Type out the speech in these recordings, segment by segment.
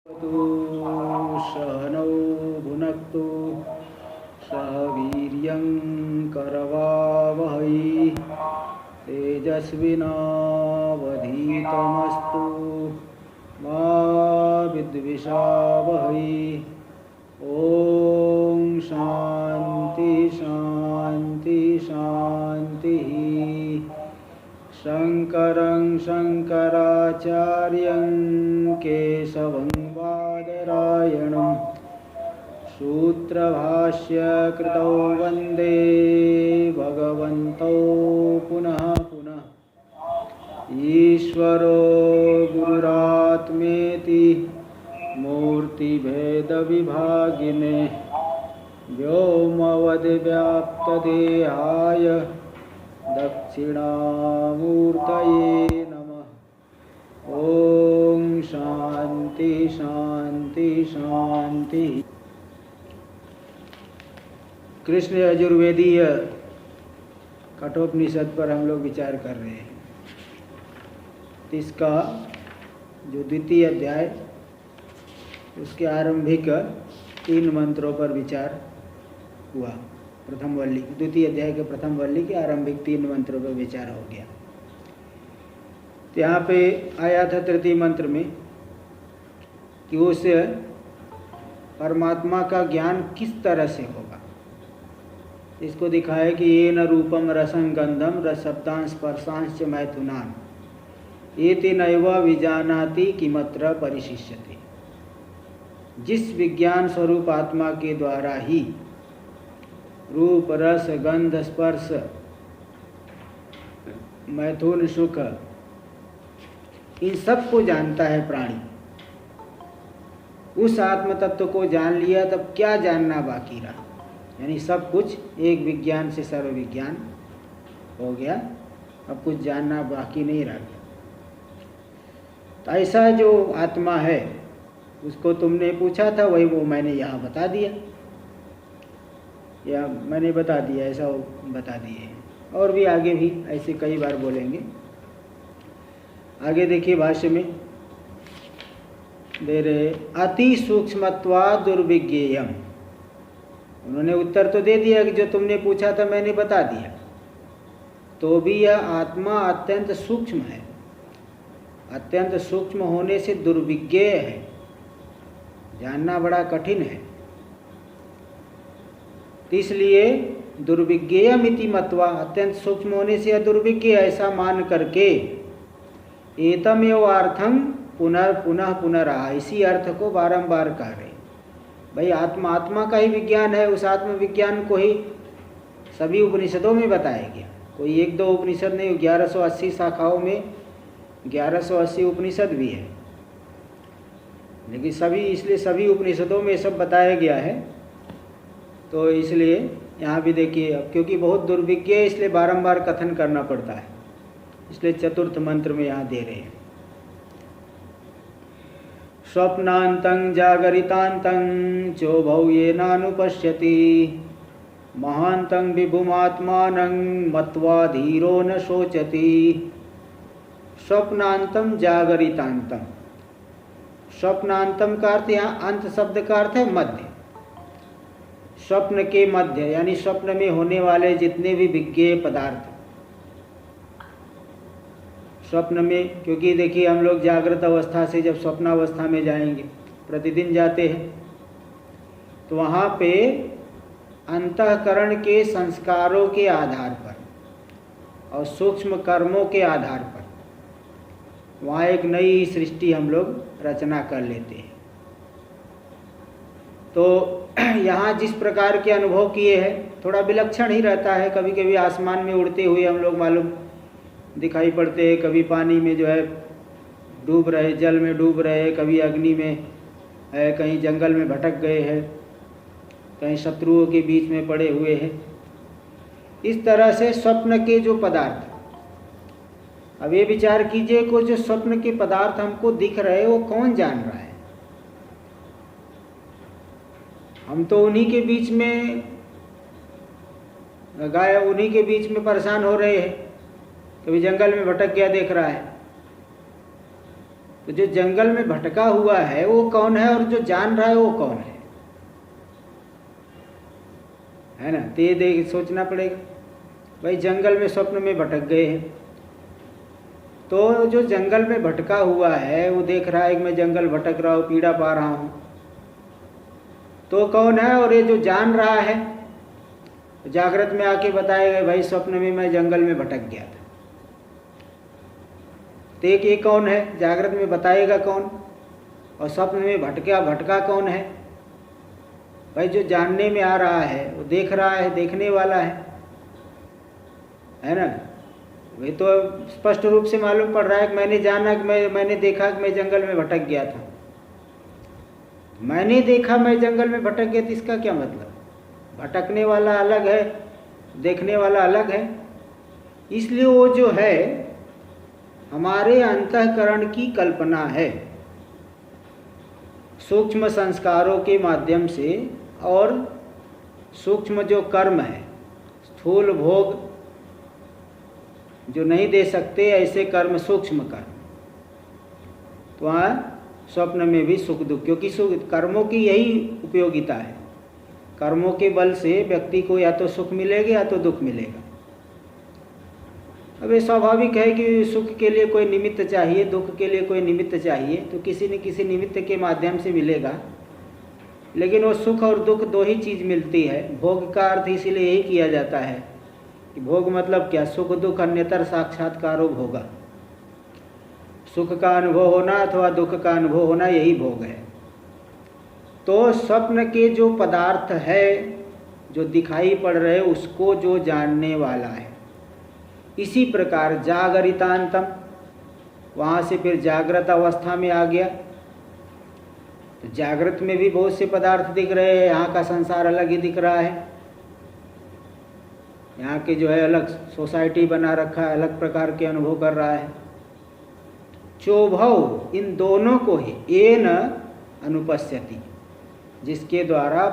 सहनौ भुनक्तु सह वीर्यं करवावहै तेजस्विनावधीतमस्तु मा विद्विषावहै। ओम शांति शांति शांति। शंकरं शंकराचार्यं केशवं बादरायणं सूत्रभाष्य कृतौ वंदे भगवन्तौ पुनः पुनः। ईश्वरो गुरुरात्मेति मूर्तिभेदविभागिने व्योमवद्व्याप्तदेहाय दक्षिणामूर्तये नमः। ओम शांति शांति शांति। कृष्ण यजुर्वेदीय कठोपनिषद पर हम लोग विचार कर रहे हैं। इसका जो द्वितीय अध्याय उसके आरंभिक 3 मंत्रों पर विचार हुआ। प्रथम वल्ली, द्वितीय अध्याय के प्रथम वल्ली के आरंभिक 3 मंत्रों पर विचार हो गया। तो यहाँ पे आया था तृतीय मंत्र में कि उस परमात्मा का ज्ञान किस तरह से होगा। इसको दिखाया कि ये न रूपम रसं गंधम रसशब्दांश स्पर्शांश मैथुनान एते नैव विजानाति किमत्र परिशिष्यते। जिस विज्ञान स्वरूप आत्मा के द्वारा ही रूप रस गंध स्पर्श मैथुन सुख इन सब को जानता है प्राणी, उस आत्म तत्व को जान लिया तब क्या जानना बाकी रहा। यानी सब कुछ एक विज्ञान से सर्व विज्ञान हो गया, अब कुछ जानना बाकी नहीं रह गया। तो ऐसा जो आत्मा है उसको तुमने पूछा था, वही वो मैंने यहाँ बता दिया, या मैंने बता दिया, ऐसा वो बता दिए। और भी आगे भी ऐसे कई बार बोलेंगे। आगे देखिए भाष्य में दे रहे अति सूक्ष्मत्वा दुर्विज्ञेयम। उन्होंने उत्तर तो दे दिया कि जो तुमने पूछा था मैंने बता दिया, तो भी यह आत्मा अत्यंत सूक्ष्म है। अत्यंत सूक्ष्म होने से दुर्विज्ञेय है, जानना बड़ा कठिन है। इसलिए दुर्विज्ञेयमिति मत्वा, अत्यंत सूक्ष्म होने से यह दुर्विज्ञेय ऐसा मान करके एतमेव अर्थं पुनः पुनराह, इसी अर्थ को बारंबार कह रहे। भाई आत्मा आत्मा का ही विज्ञान है, उस आत्म विज्ञान को ही सभी उपनिषदों में बताया गया। कोई 1-2 उपनिषद नहीं, 1180 शाखाओं में 1180 उपनिषद भी है, लेकिन सभी, इसलिए सभी उपनिषदों में सब बताया गया है। तो इसलिए यहाँ भी देखिए, अब क्योंकि बहुत दुर्विज्ञ है इसलिए बारंबार कथन करना पड़ता है, इसलिए चतुर्थ मंत्र में यहाँ दे रहे हैं। स्वप्नान्तं जागरितान्तं चोभौ येनानुपश्यति महान्तं विभुमात्मानं मत्वा धीरो न शोचति। स्वप्नान्तं जागरितान्तं, स्वप्नांतम का अर्थ यहाँ अंत शब्द का अर्थ है मध्य। स्वप्न के मध्य यानी स्वप्न में होने वाले जितने भी विज्ञेय पदार्थ स्वप्न में, क्योंकि देखिए हम लोग जागृत अवस्था से जब स्वप्नावस्था में जाएंगे, प्रतिदिन जाते हैं, तो वहाँ पे अंतःकरण के संस्कारों के आधार पर और सूक्ष्म कर्मों के आधार पर वहाँ एक नई सृष्टि हम लोग रचना कर लेते हैं। तो यहाँ जिस प्रकार के अनुभव किए हैं थोड़ा विलक्षण ही रहता है। कभी कभी आसमान में उड़ते हुए हम लोग मालूम दिखाई पड़ते हैं, कभी पानी में जो है डूब रहे, जल में डूब रहे, कभी अग्नि में है, कहीं जंगल में भटक गए हैं, कहीं शत्रुओं के बीच में पड़े हुए हैं। इस तरह से स्वप्न के जो पदार्थ, अब ये विचार कीजिए को जो स्वप्न के पदार्थ हमको दिख रहे वो कौन जान रहा है। हम तो उन्हीं के बीच में गाय, उन्हीं के बीच में परेशान हो रहे हैं। कभी जंगल में भटक गया देख रहा है, तो जो जंगल में भटका हुआ है वो कौन है और जो जान रहा है वो कौन है ना? तो ये देख सोचना पड़ेगा। भाई जंगल में स्वप्न में भटक गए हैं, तो जो जंगल में भटका हुआ है वो देख रहा है कि मैं जंगल भटक रहा हूँ, पीड़ा पा रहा हूँ, तो कौन है? और ये जो जान रहा है जागृत में आके बताएगा भाई स्वप्न में मैं जंगल में भटक गया था। तो एक ये कौन है? जागृत में बताएगा कौन? और स्वप्न में भटका कौन है? भाई जो जानने में आ रहा है वो देख रहा है, देखने वाला है ना? वे तो स्पष्ट रूप से मालूम पड़ रहा है कि मैंने जाना कि मैंने देखा कि मैं जंगल में भटक गया था। मैंने देखा मैं जंगल में भटक गया, तो इसका क्या मतलब? भटकने वाला अलग है, देखने वाला अलग है। इसलिए वो जो है हमारे अंतःकरण की कल्पना है, सूक्ष्म संस्कारों के माध्यम से, और सूक्ष्म जो कर्म है, स्थूल भोग जो नहीं दे सकते ऐसे कर्म, सूक्ष्म कर्म, तो वहाँ स्वप्न में भी सुख दुख, क्योंकि कर्मों की यही उपयोगिता है। कर्मों के बल से व्यक्ति को या तो सुख मिलेगा या तो दुख मिलेगा। अब ये स्वाभाविक है कि सुख के लिए कोई निमित्त चाहिए, दुख के लिए कोई निमित्त चाहिए, तो किसी न किसी निमित्त के माध्यम से मिलेगा। लेकिन वो सुख और दुख दो ही चीज़ मिलती है। भोग का अर्थ इसीलिए यही किया जाता है कि भोग मतलब क्या? सुख दुख अन्यतर साक्षात्कारो भोगा। सुख का अनुभव होना अथवा दुख का अनुभव होना, यही भोग है। तो स्वप्न के जो पदार्थ है जो दिखाई पड़ रहे, उसको जो जानने वाला है, इसी प्रकार जागरितांतम, वहाँ से फिर जागृत अवस्था में आ गया। तो जागृत में भी बहुत से पदार्थ दिख रहे हैं, यहाँ का संसार अलग ही दिख रहा है। यहाँ के जो है अलग सोसाइटी बना रखा है, अलग प्रकार के अनुभव कर रहा है। चोभव, इन दोनों को ही येन अनुपश्यति, जिसके द्वारा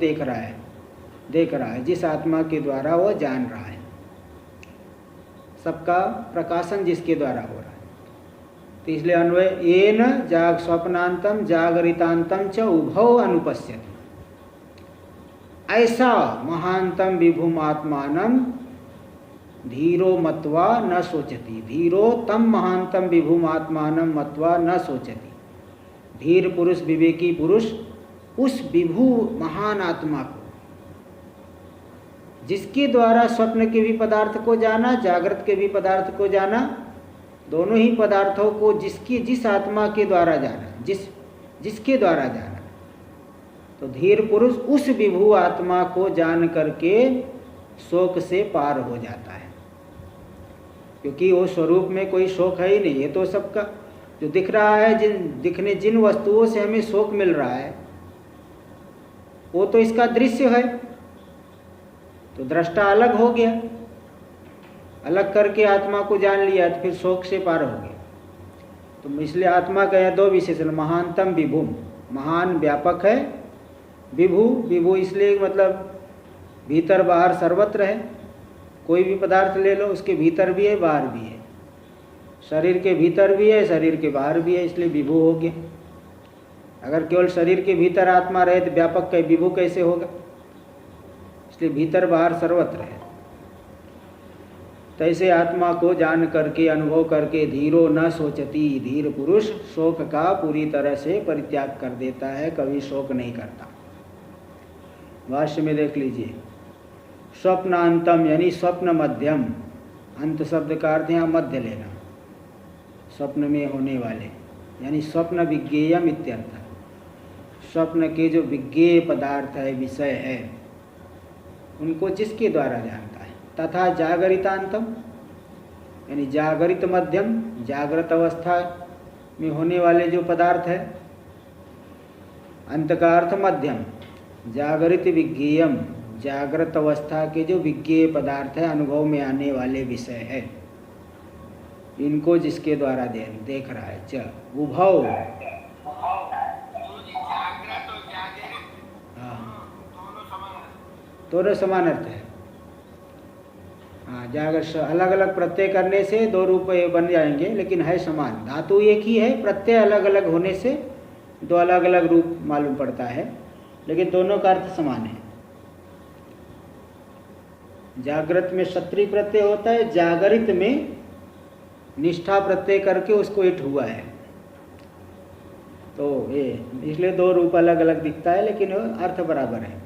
देख रहा है, जिस आत्मा के द्वारा वह जान रहा है, सबका प्रकाशन जिसके द्वारा हो रहा है। तो इसलिए अन्वय येन जाग स्वप्नांतम जागरितांतम च उभौ अनुपश्यति। ऐसा महांतम विभुम आत्मानं धीरो मत्वा न सोचति। धीरो तम महांतम विभुम आत्मानं मत्वा न सोचति। धीर पुरुष, विवेकी पुरुष उस विभु महान आत्मा को, जिसके द्वारा स्वप्न के भी पदार्थ को जाना, जागृत के भी पदार्थ को जाना, दोनों ही पदार्थों को जिस आत्मा के द्वारा जाना, जिसके द्वारा जाना, तो धीर पुरुष उस विभु आत्मा को जान करके शोक से पार हो जाता है। क्योंकि वो स्वरूप में कोई शोक है ही नहीं। ये तो सबका जो दिख रहा है, जिन वस्तुओं से हमें शोक मिल रहा है, वो तो इसका दृश्य है। तो दृष्टा अलग हो गया, अलग करके आत्मा को जान लिया, तो फिर शोक से पार हो गया। तो इसलिए आत्मा का यह दो विशेषण, महानतम विभुम, महान व्यापक है, विभु इसलिए मतलब भीतर बाहर सर्वत्र है। कोई भी पदार्थ ले लो, उसके भीतर भी है बाहर भी है, शरीर के भीतर भी है शरीर के बाहर भी है, इसलिए विभु हो गया। अगर केवल शरीर के भीतर आत्मा रहे तो व्यापक का विभु कैसे होगा? इसलिए भीतर बाहर सर्वत्र है। तो ऐसे आत्मा को जान करके, अनुभव करके, धीरो न सोचती, धीर पुरुष शोक का पूरी तरह से परित्याग कर देता है, कभी शोक नहीं करता। भाष्य में देख लीजिए, स्वप्नांतम यानी स्वप्न मध्यम, अंत शब्द का अर्थ यहाँ मध्य लेना, स्वप्न में होने वाले यानी स्वप्न विज्ञेयम इत्यर्थ। स्वप्न के जो विज्ञेय पदार्थ है, विषय है, उनको जिसके द्वारा जानता है। तथा जागरितांतम यानी जागरित मध्यम, जागृत अवस्था में होने वाले जो पदार्थ है, अंत का अर्थ मध्यम, जागृत विज्ञेयम, जागृत अवस्था के जो विज्ञेय पदार्थ है, अनुभव में आने वाले विषय है, इनको जिसके द्वारा देख रहा है। च उभव, दोनों समान अर्थ है। हाँ, जागर अलग अलग प्रत्यय करने से दो रूप बन जाएंगे, लेकिन है समान। धातु एक ही है, प्रत्यय अलग अलग होने से दो अलग अलग रूप मालूम पड़ता है, लेकिन दोनों का अर्थ समान है। जागृत में क्षत्रिय प्रत्यय होता है, जागरित में निष्ठा प्रत्यय करके उसको इट हुआ है। तो ये इसलिए दो रूप अलग अलग दिखता है, लेकिन अर्थ बराबर है।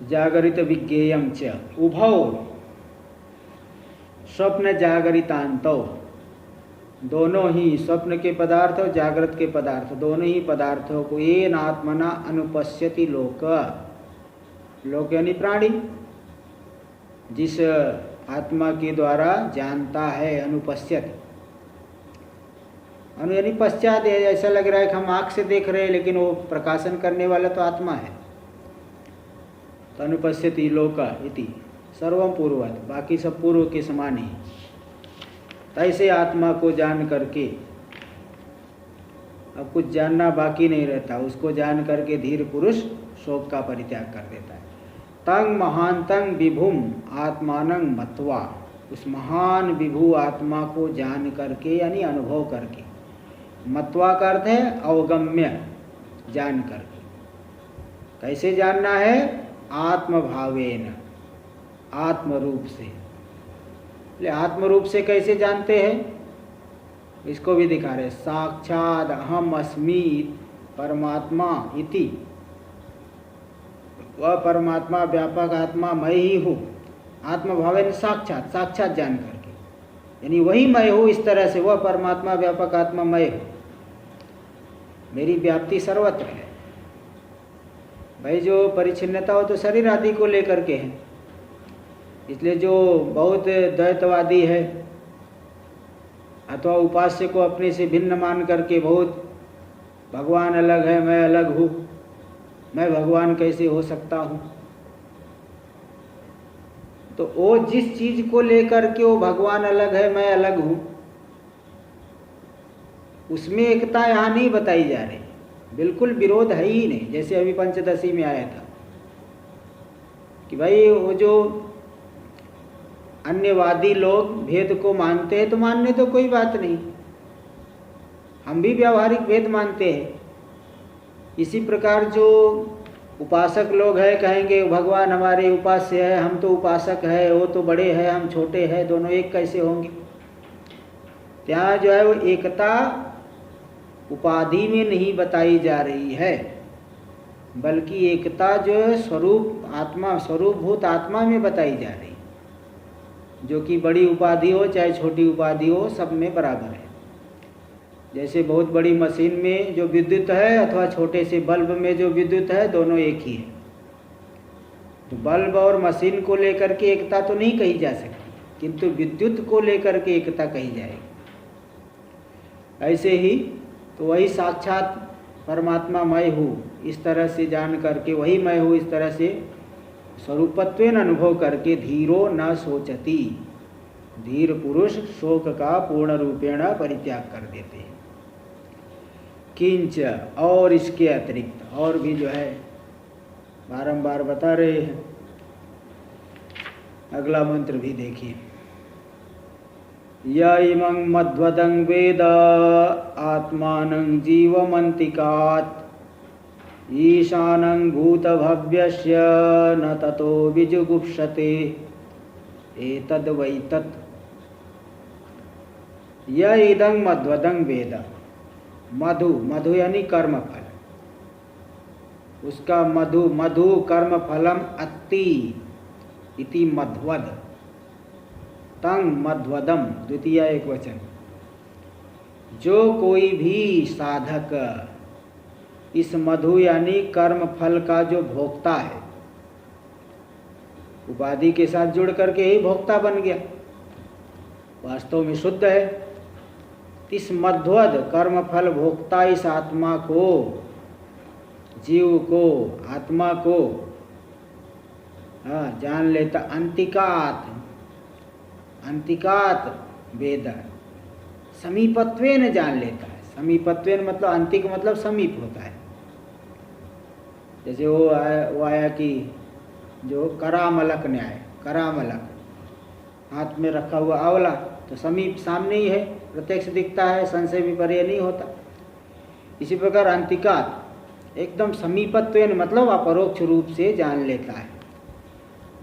जागरित विज्ञेयम च उभौ स्वप्न जागरितांतो, दोनों ही स्वप्न के पदार्थ और जागृत के पदार्थ, दोनों ही पदार्थों को येन आत्मना अनुपश्यति लोक, लोक यानी प्राणी, जिस आत्मा के द्वारा जानता है, अनुपश्यत, अनु यानी पश्चात। ऐसा लग रहा है कि हम आँख से देख रहे हैं, लेकिन वो प्रकाशन करने वाला तो आत्मा है। तो अनुपश्यति लोक इति सर्वम पूर्ववत, बाकी सब पूर्व के समान ही। ऐसे आत्मा को जान करके अब कुछ जानना बाकी नहीं रहता, उसको जान करके धीर पुरुष शोक का परित्याग कर देता है। तंग महानतंग विभुम आत्मानं मत्वा, उस महान विभु आत्मा को जान करके यानी अनुभव करके, मत्वा का अर्थ है अवगम्य, जान करके। कैसे जानना है? आत्मभावेन, आत्म रूप से। आत्म रूप से कैसे जानते हैं? इसको भी दिखा रहे, साक्षात अहम अस्मि परमात्मा इति, वह परमात्मा व्यापक आत्मा मैं ही हूँ। आत्मभावेन साक्षात, साक्षात जान करके, यानी वही मैं हूँ इस तरह से, वह परमात्मा व्यापक आत्मा मैं हूँ, मेरी व्याप्ति सर्वत्र है। भाई जो परिच्छिन्नता हो तो शरीर आदि को लेकर के है, इसलिए जो बहुत द्वैतवादी है अथवा उपास्य को अपने से भिन्न मान करके बहुत भगवान अलग है, मैं अलग हूँ, मैं भगवान कैसे हो सकता हूँ, तो वो जिस चीज को लेकर के वो भगवान अलग है, मैं अलग हूँ, उसमें एकता यहाँ नहीं बताई जा रही, बिल्कुल विरोध है ही नहीं। जैसे अभी पंचदशी में आया था कि भाई वो जो अन्यवादी लोग भेद को मानते हैं तो मानने तो कोई बात नहीं, हम भी व्यावहारिक भेद मानते हैं। इसी प्रकार जो उपासक लोग हैं कहेंगे भगवान हमारे उपास्य है, हम तो उपासक है, वो तो बड़े हैं, हम छोटे हैं, दोनों एक कैसे होंगे? यहाँ जो है वो एकता उपाधि में नहीं बताई जा रही है, बल्कि एकता जो है स्वरूप आत्मा, स्वरूपभूत आत्मा में बताई जा रही है, जो कि बड़ी उपाधि हो चाहे छोटी उपाधि हो, सब में बराबर है। जैसे बहुत बड़ी मशीन में जो विद्युत है अथवा छोटे से बल्ब में जो विद्युत है, दोनों एक ही है। तो बल्ब और मशीन को लेकर के एकता तो नहीं कही जा सकती, किंतु विद्युत को लेकर के एकता कही जाएगी। ऐसे ही तो वही साक्षात परमात्मा मैं हूँ इस तरह से जान करके, वही मैं हूँ इस तरह से स्वरूपत्वेन अनुभव करके, धीरो न सोचती, धीर पुरुष शोक का पूर्ण रूपेण परित्याग कर देते हैं। किंच, और इसके अतिरिक्त और भी जो है बारंबार बता रहे हैं। अगला मंत्र भी देखिए, य इमं मध्वदं वेद आत्मानं जीवमन्तिकात् ईशानं भूतभव्यस्य न ततो विजुगुप्सते एतद् वै तत्। य इदं मध्वदं वेद, मधु, मधु यानी कर्मफल, उसका मधु, मधु कर्मफलम अत्ति इति मध्वद, तंग मध्वदम द्वितीय एक वचन। जो कोई भी साधक इस मधु यानी कर्म फल का जो भोक्ता है, उपाधि के साथ जुड़ करके ही भोक्ता बन गया, वास्तव में शुद्ध है। इस मध्वद कर्म फल भोक्ता इस आत्मा को, जीव को, आत्मा को जान लेता। अंतिकात, अंतिकात वेद, समीपत्वेन जान लेता है। समीपत्वेन मतलब अंतिक मतलब समीप होता है। जैसे वो आया कि जो करामलक न्याय, करामलक हाथ में रखा हुआ आंवला तो समीप सामने ही है, प्रत्यक्ष दिखता है, संशय विपर्य नहीं होता। इसी प्रकार अंतिकात एकदम समीपत्वेन मतलब अपरोक्ष रूप से जान लेता है।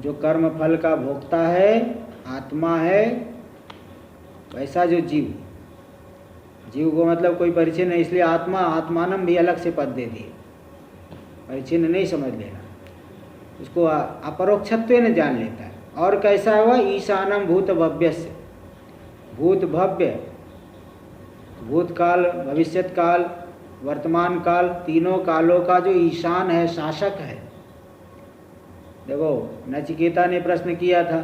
जो कर्म फल का भोक्ता है आत्मा है, वैसा जो जीव, जीव को मतलब कोई परिचय नहीं, इसलिए आत्मा आत्मानम भी अलग से पद दे दिए, परिचय नहीं समझ लेना, उसको अपरोक्षत्वेन जान लेता है। और कैसा है वह? ईशानम भूत भव्यस्य, भूत भव्य, भूतकाल भविष्यत काल वर्तमान काल तीनों कालों का जो ईशान है, शासक है। देखो नचिकेता ने प्रश्न किया था,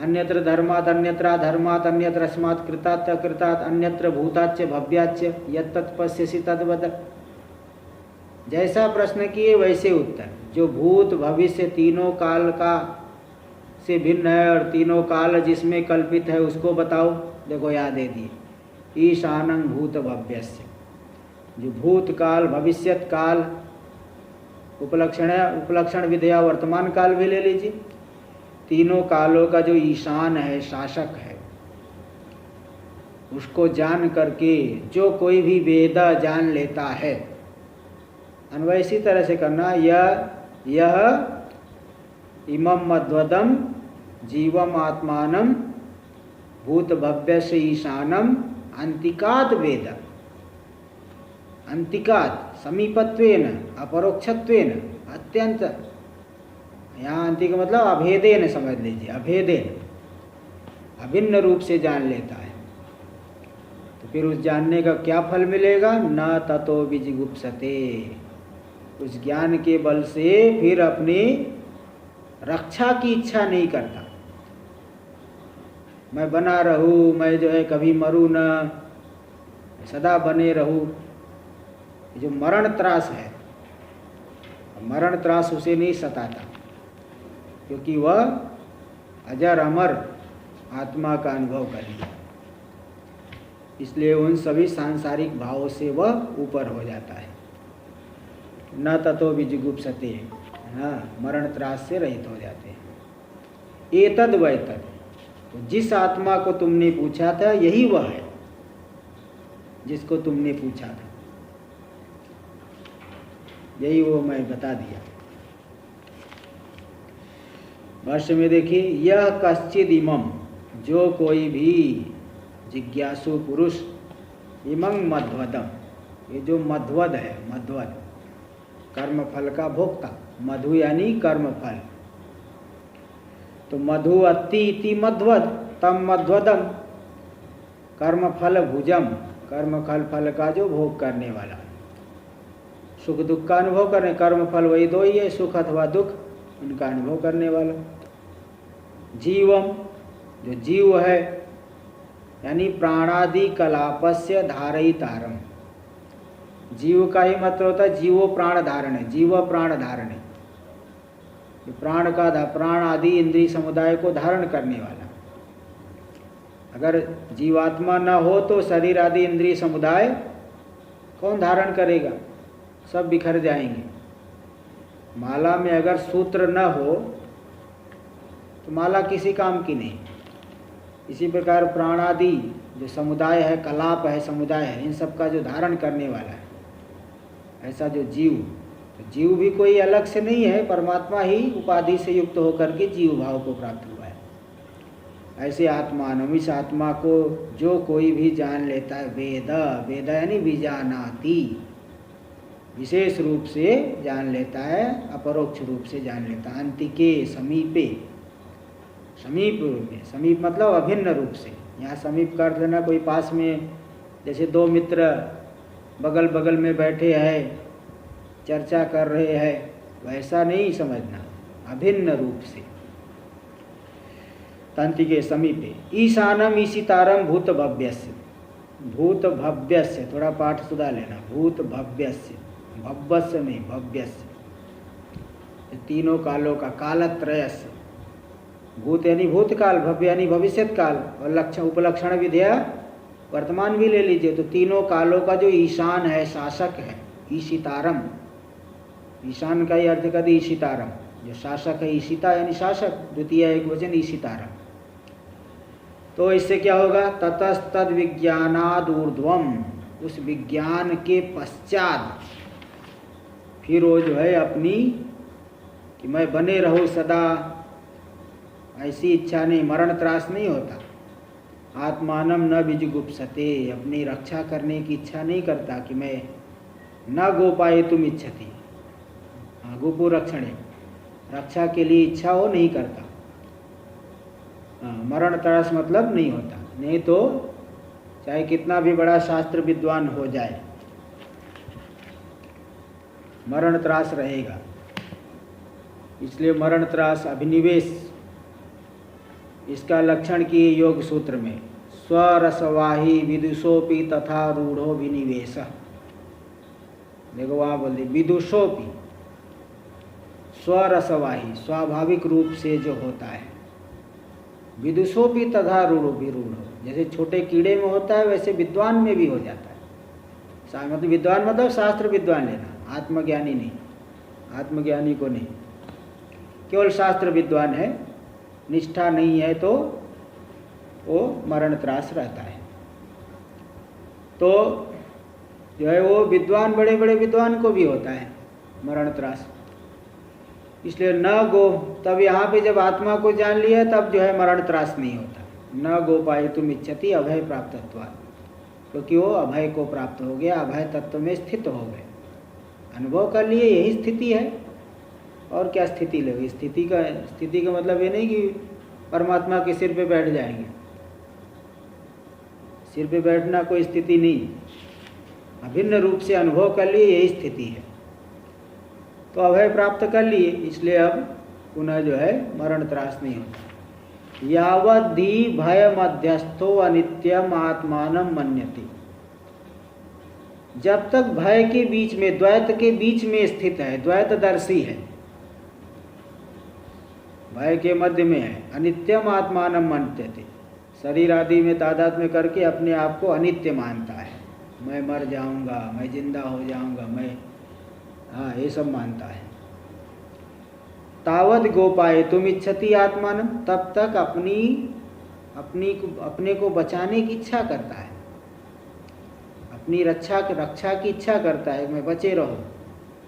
अन्यत्र धर्मात् अन्यत्र अधर्मात् अन्यत्र अस्मात् कृतात् अकृतात् अन्यत्र भूताच्च भव्याच्च यत्तत् पश्यसि तद्वद। जैसा प्रश्न किए वैसे उत्तर। जो भूत भविष्य तीनों काल का से भिन्न है और तीनों काल जिसमें कल्पित है उसको बताओ। देखो याद दे दिए, ईशानं भूत भव्यस्य, जो भूत काल भविष्यत काल उपलक्षण है, उपलक्षण विधेया वर्तमान काल भी ले लीजिए, तीनों कालों का जो ईशान है, शासक है, उसको जान करके जो कोई भी वेद जान लेता है। अन्वय इसी तरह से करना, यह इमं मध्वदम जीवम आत्मानम भूत भव्यस्य ईशानम अंतिकात वेद। अंतिकात समीपत्वेन अपरोक्षत्वेन अत्यंत, यहाँ अंति का मतलब अभेदेन समझ लीजिए, अभेदेन अभिन्न रूप से जान लेता है। तो फिर उस जानने का क्या फल मिलेगा? न ततो विजिगुप्सते, उस ज्ञान के बल से फिर अपनी रक्षा की इच्छा नहीं करता। मैं बना रहूं, मैं जो है कभी मरूं न, सदा बने रहूं। जो मरण त्रास है, मरण त्रास उसे नहीं सताता, क्योंकि वह अजर अमर आत्मा का अनुभव कर लिया। इसलिए उन सभी सांसारिक भावों से वह ऊपर हो जाता है। न ततो विजिगुप्सते, हाँ, मरण त्रास से रहित हो जाते हैं। एतद वैतद, तो जिस आत्मा को तुमने पूछा था यही वह है जिसको तुमने पूछा था, यही वो मैं बता दिया। भाष्य में देखिए, यह कश्चिद इमम, जो कोई भी जिज्ञासु पुरुष, इमं मध्वदम, ये जो मध्वद है, मध्वद कर्म फल का भोक्ता, मधु यानी कर्म फल, तो मधु अत्ति इति मध्वद तम मध्वदम, कर्म फल भुजम, कर्म फल का जो भोग करने वाला, सुख दुख का अनुभव करने, कर्म फल वही दो ही है, सुख अथवा दुख, उनका अनुभव करने वाला। जीवम, जो जीव है, यानी प्राणादि कलापस्य धारयितारम, जीव का ही मतलब होता है जीवो प्राण धारण है, जीव प्राण धारण है, प्राण का प्राण आदि इंद्रिय समुदाय को धारण करने वाला। अगर जीवात्मा न हो तो शरीर आदि इंद्रिय समुदाय कौन धारण करेगा? सब बिखर जाएंगे। माला में अगर सूत्र न हो तो माला किसी काम की नहीं। इसी प्रकार प्राण आदि जो समुदाय है, कलाप है, समुदाय है, इन सब का जो धारण करने वाला है, ऐसा जो जीव, तो जीव भी कोई अलग से नहीं है, परमात्मा ही उपाधि से युक्त होकर के जीव भाव को प्राप्त हुआ है। ऐसे आत्मान, इस आत्मा को जो कोई भी जान लेता है, वेद, वेद यानी विजानाति, विशेष रूप से जान लेता है, अपरोक्ष रूप से जान लेता है। अंतिके समीपे, समीप रूप में, समीप मतलब अभिन्न रूप से। यहाँ समीप कर देना कोई पास में, जैसे दो मित्र बगल बगल में बैठे हैं, चर्चा कर रहे हैं, वैसा नहीं समझना, अभिन्न रूप से। तंति के समीपे, ईशानम ईशितारम भूत भव्यस्य, भूत भव्यस्य, थोड़ा पाठ सुधार लेना, भूत भव्यस्य, भव्यस्य नहीं भव्यस्य, तीनों कालों का, कालत्रयस्य, भूत यानी भूतकाल, भव्य यानी भविष्यत काल, और लक्षण उपलक्षण विधेय वर्तमान भी ले लीजिए। तो तीनों कालों का जो ईशान है, शासक है, ईशितारम, ईशान का ही अर्थ कर ईशितारम, जो शासक है, ईशिता यानी शासक, द्वितीय एक वचन ईशितारम, तो इससे क्या होगा? ततस्तद विज्ञानाद ऊर्ध्वम, उस विज्ञान के पश्चात फिर वो जो है अपनी कि मैं बने रहूं सदा, ऐसी इच्छा नहीं, मरण त्रास नहीं होता। आत्मानम न विजुगुप्सते, अपनी रक्षा करने की इच्छा नहीं करता कि मैं न गोपाए तुम इच्छति, गोपु रक्षणे, रक्षा के लिए इच्छा वो नहीं करता। मरण त्रास मतलब नहीं होता, नहीं तो चाहे कितना भी बड़ा शास्त्र विद्वान हो जाए मरण त्रास रहेगा। इसलिए मरण त्रास अभिनिवेश, इसका लक्षण किए योग सूत्र में, स्वरसवाही विदुषोपि तथा रूढ़ो विनिवेश। देखो वहाँ बोल दी विदुषोपि, स्वरसवाही स्वाभाविक रूप से जो होता है, विदुषोपि तथा रूढ़ो विरूढ़ो, जैसे छोटे कीड़े में होता है वैसे विद्वान में भी हो जाता है। मतलब विद्वान मतलब शास्त्र विद्वान लेना, आत्मज्ञानी नहीं, आत्मज्ञानी को नहीं, केवल शास्त्र विद्वान है, निष्ठा नहीं है तो वो मरण त्रास रहता है। तो जो है वो विद्वान, बड़े बड़े विद्वान को भी होता है मरण त्रास। इसलिए न गो, तब यहाँ पे जब आत्मा को जान लिया तब जो है मरण त्रास नहीं होता। न गो पाए तुम इच्छति अभय प्राप्तत्वात्, क्योंकि वो अभय को प्राप्त हो गया, अभय तत्व में स्थित हो गए, अनुभव कर लिए यही स्थिति है। और क्या स्थिति लगी? स्थिति का मतलब ये नहीं कि परमात्मा के सिर पे बैठ जाएंगे, सिर पे बैठना कोई स्थिति नहीं, अभिन्न रूप से अनुभव कर लिए यही स्थिति है। तो अभय प्राप्त कर लिए, इसलिए अब पुनः जो है मरण त्रास नहीं होता। यावद्धि भय मध्यस्थो अनित्यम आत्मानं मन्यति, जब तक भय के बीच में, द्वैत के बीच में स्थित है, द्वैतदर्शी है, भय के मध्य में है, अनित्यम आत्मानं मन्यते, शरीर आदि में तादात्म्य करके अपने आप को अनित्य मानता है, मैं मर जाऊंगा, मैं जिंदा हो जाऊंगा, मैं ये सब मानता है। तावत गोपाए तुम इच्छति आत्मानं, तब तक अपने को बचाने की इच्छा करता है, अपनी रक्षा की इच्छा करता है, मैं बचे रहो,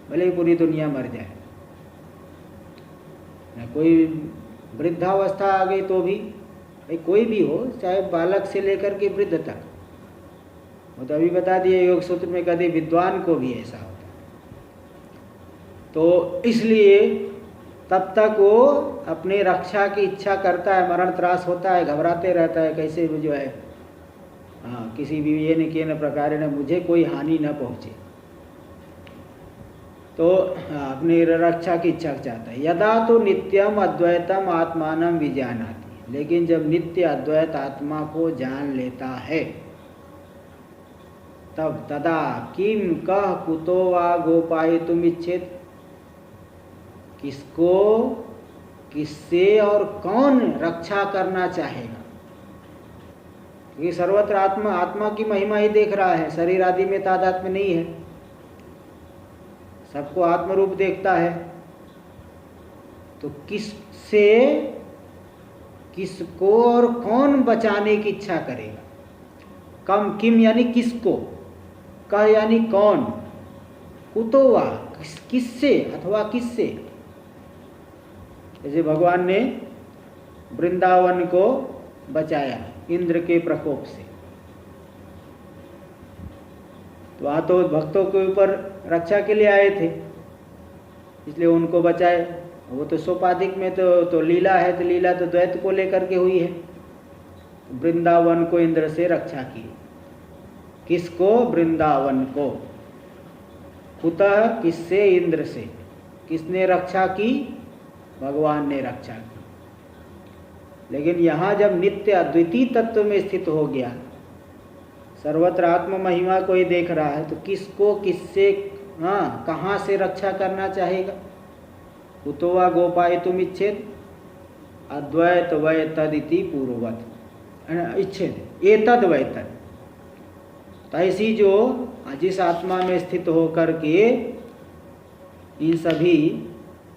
भले ही पूरी दुनिया मर जाए। न कोई वृद्धावस्था आ गई तो भी, भाई कोई भी हो, चाहे बालक से लेकर के वृद्ध तक, वो तो अभी बता दिए योग सूत्र में, कभी विद्वान को भी ऐसा होता है। तो इसलिए तब तक वो अपने रक्षा की इच्छा करता है, मरण त्रास होता है, घबराते रहता है, कैसे जो है किसी भी ये न किए न प्रकार ने मुझे कोई हानि न पहुँचे, तो अपनी रक्षा की इच्छा चाहता है। यदा तो नित्यम अद्वैतम आत्मानं विजानाति, लेकिन जब नित्य अद्वैत आत्मा को जान लेता है तब तदा किम कह कुतो वा गोपायितुम इच्छेत, किसको, किससे और कौन रक्षा करना चाहेगा? क्योंकि सर्वत्र आत्मा की महिमा ही देख रहा है, शरीर आदि में तादात्म्य नहीं है, सबको आत्मरूप देखता है। तो किससे, किसको और कौन बचाने की इच्छा करेगा? कम, किम यानी किसको, कह यानी कौन, कुतो वा किससे अथवा किससे। जैसे भगवान ने वृंदावन को बचाया इंद्र के प्रकोप से, तो वहाँ तो भक्तों के ऊपर रक्षा के लिए आए थे, इसलिए उनको बचाए। वो तो सोपाधिक में तो लीला है, तो लीला तो द्वैत को लेकर के हुई है। वृंदावन को इंद्र से रक्षा की, किसको? वृंदावन को। कुतः, किससे? इंद्र से। किसने रक्षा की? भगवान ने रक्षा की। लेकिन यहाँ जब नित्य अद्वितीय तत्व में स्थित हो गया, सर्वत्र आत्म महिमा को ही देख रहा है, तो किसको, किससे, कहाँ से रक्षा करना चाहेगा? कुतो वा गोपायितुम इच्छेत अद्वैत वै तदिति पूर्ववत, इच्छेद एतद वै तद। तो ऐसी जो जिस आत्मा में स्थित होकर के इन सभी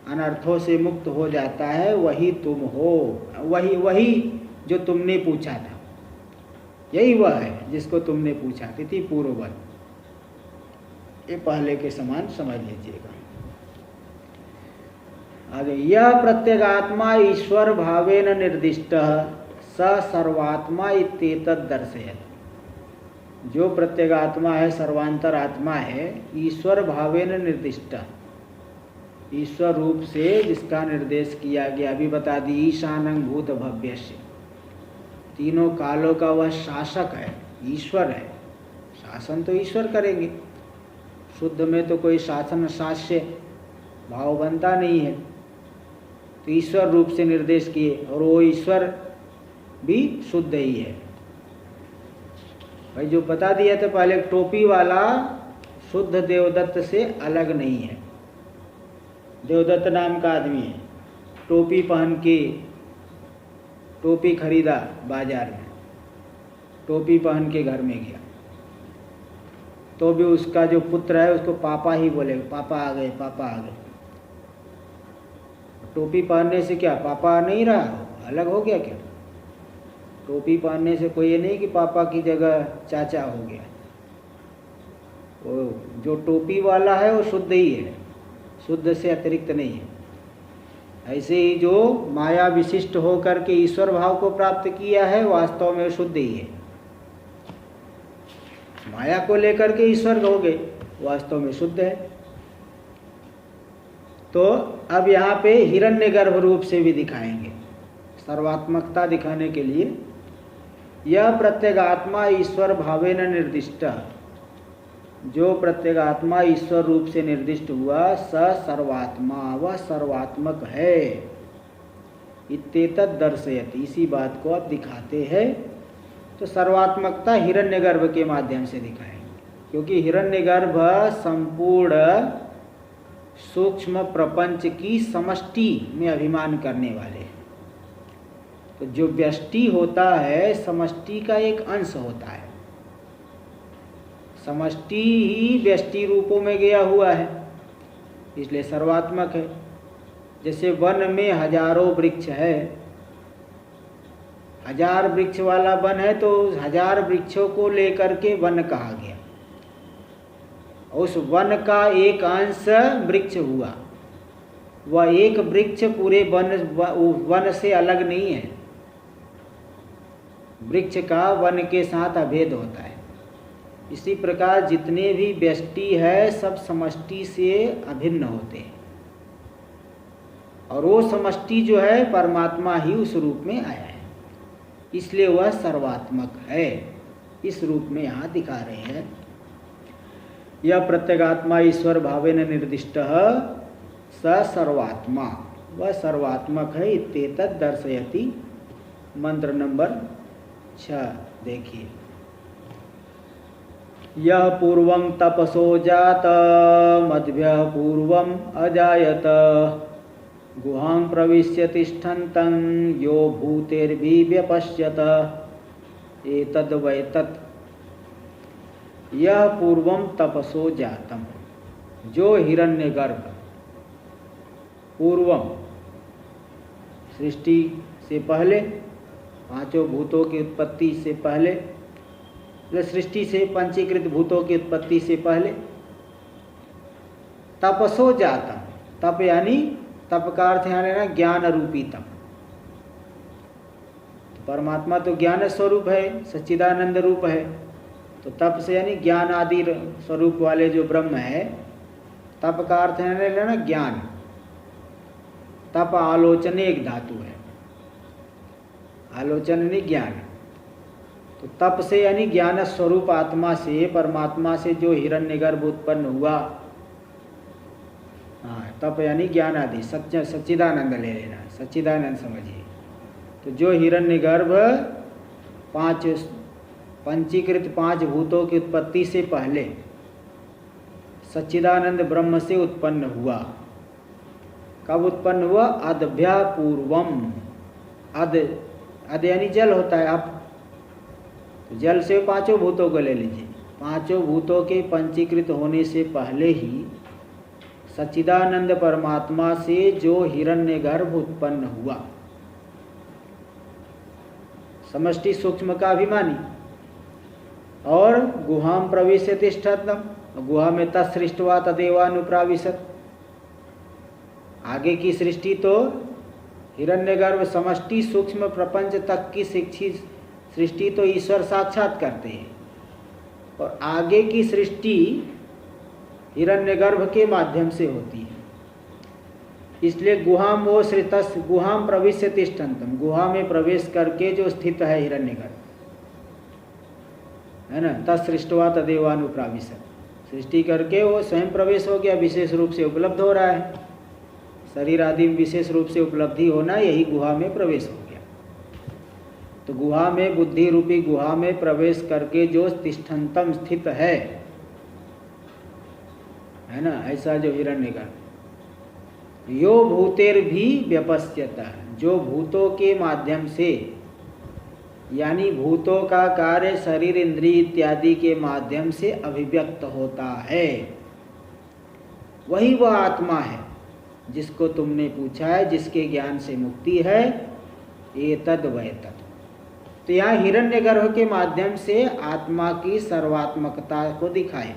अनर्थों से मुक्त हो जाता है, वही तुम हो, वही जो तुमने पूछा था। यही वह है जिसको तुमने पूछा, तिथि पूर्ववत। ये पहले के समान समझ लीजिएगा। आगे, यह प्रत्यगात्मा ईश्वर भावेन निर्दिष्ट स सर्वात्मा इत्येतद् दर्शयति। जो प्रत्यगात्मा है, सर्वांतर आत्मा है, ईश्वर भावेन निर्दिष्ट, ईश्वर रूप से जिसका निर्देश किया गया। अभी बता दी, ईशानं भूत भव्यस्य, तीनों कालों का वह शासक है, ईश्वर है। शासन तो ईश्वर करेंगे, शुद्ध में तो कोई शासन शास्य भाव बनता नहीं है, तो ईश्वर रूप से निर्देश किए, और वो ईश्वर भी शुद्ध ही है। भाई जो बता दिया था पहले, टोपी वाला शुद्ध देवदत्त से अलग नहीं है। देवदत्त नाम का आदमी है, टोपी पहन के, टोपी खरीदा बाजार में, टोपी पहन के घर में गया, तो भी उसका जो पुत्र है उसको पापा ही बोलेगा, पापा आ गए, पापा आ गए। टोपी पहनने से क्या पापा नहीं रहा, अलग हो गया क्या? टोपी पहनने से कोई ये नहीं कि पापा की जगह चाचा हो गया। वो जो टोपी वाला है वो शुद्ध ही है, शुद्ध से अतिरिक्त नहीं है। ऐसे ही जो माया विशिष्ट होकर के ईश्वर भाव को प्राप्त किया है, वास्तव में शुद्ध ही है। माया को लेकर के ईश्वर हो गए, वास्तव में शुद्ध है। तो अब यहाँ पे हिरण्यगर्भ रूप से भी दिखाएंगे, सर्वात्मकता दिखाने के लिए। यह प्रत्यगात्मा ईश्वर भावेन निर्दिष्ट, जो प्रत्यगात्मा ईश्वर रूप से निर्दिष्ट हुआ, स सर्वात्मा, वह सर्वात्मक है। इत्येतद् दर्शयति, इसी बात को आप दिखाते हैं। तो सर्वात्मकता हिरण्यगर्भ के माध्यम से दिखाएंगे, क्योंकि हिरण्यगर्भ संपूर्ण सूक्ष्म प्रपंच की समष्टि में अभिमान करने वाले हैं। तो जो व्यष्टि होता है, समष्टि का एक अंश होता है। समष्टि ही व्यष्टि रूपों में गया हुआ है, इसलिए सर्वात्मक है। जैसे वन में हजारों वृक्ष है, 1000 वृक्ष वाला वन है, तो 1000 वृक्षों को लेकर के वन कहा गया। उस वन का एक अंश वृक्ष हुआ, वह एक वृक्ष पूरे वन से अलग नहीं है। वृक्ष का वन के साथ अभेद होता है। इसी प्रकार जितने भी व्यष्टि है, सब समष्टि से अभिन्न होते हैं, और वो समष्टि जो है परमात्मा ही उस रूप में आया है, इसलिए वह सर्वात्मक है। इस रूप में यहाँ दिखा रहे हैं। यह प्रत्यगात्मा ईश्वर भावेन निर्दिष्ट स सर्वात्मा, वह सर्वात्मक है। इत्येतद् दर्शयति, मंत्र नंबर 6 देखिए। यह पूर्वं तपसो जात मद्भ्यः पूर्वम् अजायत गुहां प्रविश्य तिष्ठन्तं यो भूतेर्विव्यपश्यत एतद् वैतत्। यह पूर्वम तपसो जातम, जो हिरण्यगर्भ पूर्वम सृष्टि से पहले, पांचों भूतों की उत्पत्ति से पहले, सृष्टि से पंचीकृत भूतों की उत्पत्ति से पहले, तपसो जातम, तप यानी, तप का अर्थ यहाँ लेना ज्ञान रूपी तप। तो परमात्मा तो ज्ञान स्वरूप है, सच्चिदानंद रूप है, तो तप से यानी ज्ञान आदि स्वरूप वाले जो ब्रह्म है, तप का अर्थ है लेना ज्ञान। तप आलोचने एक धातु है, आलोचन यानी ज्ञान। तो तप से यानी ज्ञान स्वरूप आत्मा से, परमात्मा से जो हिरण्यगर्भ उत्पन्न हुआ, हाँ, तप यानी ज्ञान आदि, सच्चिदानंद ले लेना, सच्चिदानंद समझिए। तो जो हिरण्यगर्भ पंचीकृत 5 भूतों की उत्पत्ति से पहले सच्चिदानंद ब्रह्म से उत्पन्न हुआ। कब उत्पन्न हुआ? अदभ्या पूर्वम। अद यानी जल होता है। आप तो जल से 5 भूतों को ले लीजिए। 5 भूतों के पंचीकृत होने से पहले ही सच्चिदानंद परमात्मा से जो हिरण्यगर्भ उत्पन्न हुआ, समष्टि सूक्ष्म का अभिमानी, और गुहाम प्रविश्य तिष्ठतम, गुहा में तत्सृष्टवा तदेवानुप्राविशत। आगे की सृष्टि तो हिरण्यगर्भ समष्टि सूक्ष्म प्रपंच तक की सृष्टि तो ईश्वर साक्षात करते हैं, और आगे की सृष्टि हिरण्यगर्भ के माध्यम से होती है। इसलिए गुहाम वो श्रितस गुहाम प्रविश्य तिष्ठन्तम, गुहा में प्रवेश करके जो स्थित है हिरण्यगर्भ, है ना, तत्सृष्टवा तदेवानुप्राविशत, सृष्टि करके वो स्वयं प्रवेश हो गया, विशेष रूप से उपलब्ध हो रहा है। शरीर आदि में विशेष रूप से उपलब्धि होना, यही गुहा में प्रवेश हो गया। तो गुहा में, बुद्धि रूपी गुहा में प्रवेश करके जो तिष्ठन्तम स्थित है ना, ऐसा जो हिरण्यगर्भ, यो भूतेर भी व्यपस्यता, जो भूतों के माध्यम से, यानी भूतों का कार्य शरीर इंद्रिय इत्यादि के माध्यम से अभिव्यक्त होता है, वही वह आत्मा है जिसको तुमने पूछा है, जिसके ज्ञान से मुक्ति है, एतद वैतद। तो यहाँ हिरण्यगर्भ के माध्यम से आत्मा की सर्वात्मकता को दिखाए।